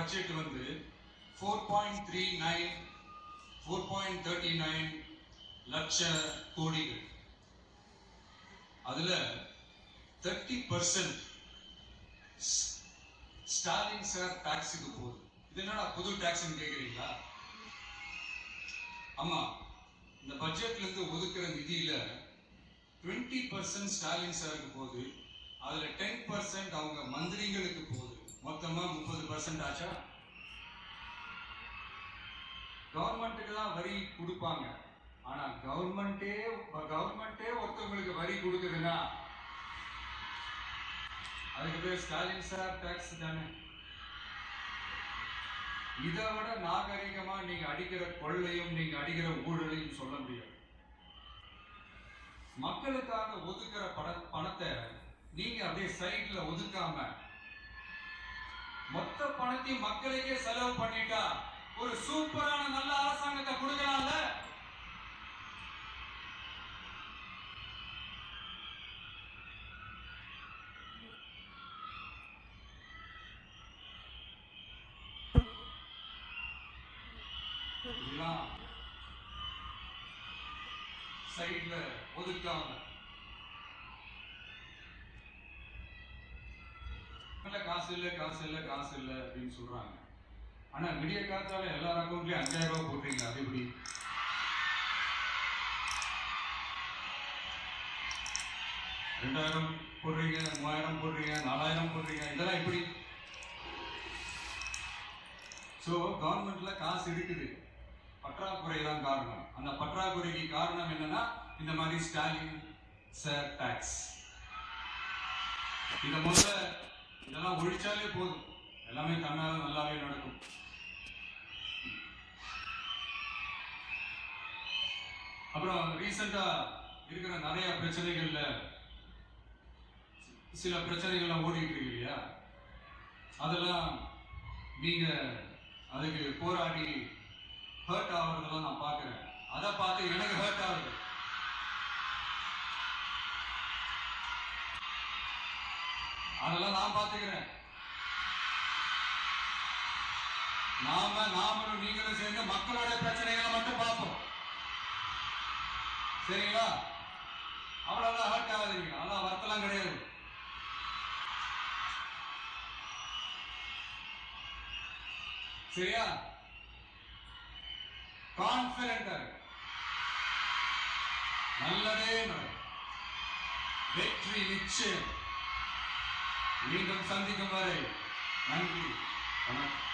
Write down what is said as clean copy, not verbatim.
Budget வந்து 4.39 லட்ச கோடிகள். அதுல 30% ஸ்டாலின் சார் டாக்ஸுக்கு போகுது. இது என்னடா புது டாக்ஸ் கேக்குறீங்களா? ஆமா, இந்த பட்ஜெட்ல இருந்து ஒதுக்குற நிதியில 20% ஸ்டாலின் சாருக்கு போகுது. அதுல 10% அவங்க மந்திரிகளுக்கு போகுது. மொத்தமா 30% ஆச்சா? கவர்மெண்ட்டுக்கு தான் வரி கொடுப்பாங்க. ஆனா கவர்மெண்டே ஒருத்தவங்களுக்கு வரி கொடுக்குதுன்னா அதுக்கு பேர் ஸ்டாலின் சார் டாக்ஸ் தானே. இதை விட நாகரிகமா நீங்க அடிக்கிற கொள்ளையும் நீங்க அடிக்கிற ஊழலையும் சொல்ல முடியாது. மக்களுக்காக ஒதுக்குற பணத்தை நீங்க அப்படியே சைட்ல ஒதுக்காம மொத்த பணத்தையும் மக்களுக்கே செலவு பண்ணிட்டா ஒரு சூப்பரான நல்ல அரசாங்கத்தை கொடுக்கலாம்ல. சைட்ல ஒதுக்காம காசு இல்ல அப்படின்னு சொல்றாங்க. ஆனா விடிய காத்தால எல்லார் அக்கௌண்ட்லயும் 5000 ரூபாய் போடுறீங்க. அது எப்படி? $2000 போடுறீங்க, $3000 போடுறீங்க, $4000 போடுறீங்க. இதெல்லாம் எப்படி? சோ கவர்மெண்ட்ல காசு இருக்குது, பற்றாக்குறை தான் காரணம். அந்த பற்றாக்குறைக்கு காரணம் என்னன்னா இந்த மாதிரி ஸ்டாலின் சார் டாக்ஸ். இந்த முதல்ல இதெல்லாம் ஒழிச்சாலே போதும், எல்லாமே தன்னால நல்லாவே நடக்கும். அப்புறம் ரீசெண்டா இருக்கிற நிறைய பிரச்சனைகள்ல சில பிரச்சனைகள்லாம் ஓடிட்டு இருக்கு இல்லையா? அதெல்லாம் நீங்க அதுக்கு போராடி ஹர்ட் ஆகுறதெல்லாம் நான் பார்க்கிறேன். அதை பார்த்து எனக்கு ஹர்ட் ஆகுது. அதெல்லாம் நான் பார்த்துக்கிறேன். நாமளும் நீங்களும் சேர்ந்து மக்களோட பிரச்சனைகளை மட்டும் பார்ப்போம், சரிங்களா? அவ்வளவுதான், ஹர்ட் ஆகாதீங்க. அதெல்லாம் வருத்தலாம் கிடையாது. சரியா? கான்பிடென்டா நல்லதே நடக்கும். வெற்றி நிச்சயம். மீண்டும் சந்திக்கும் வரை நன்றி, வணக்கம்.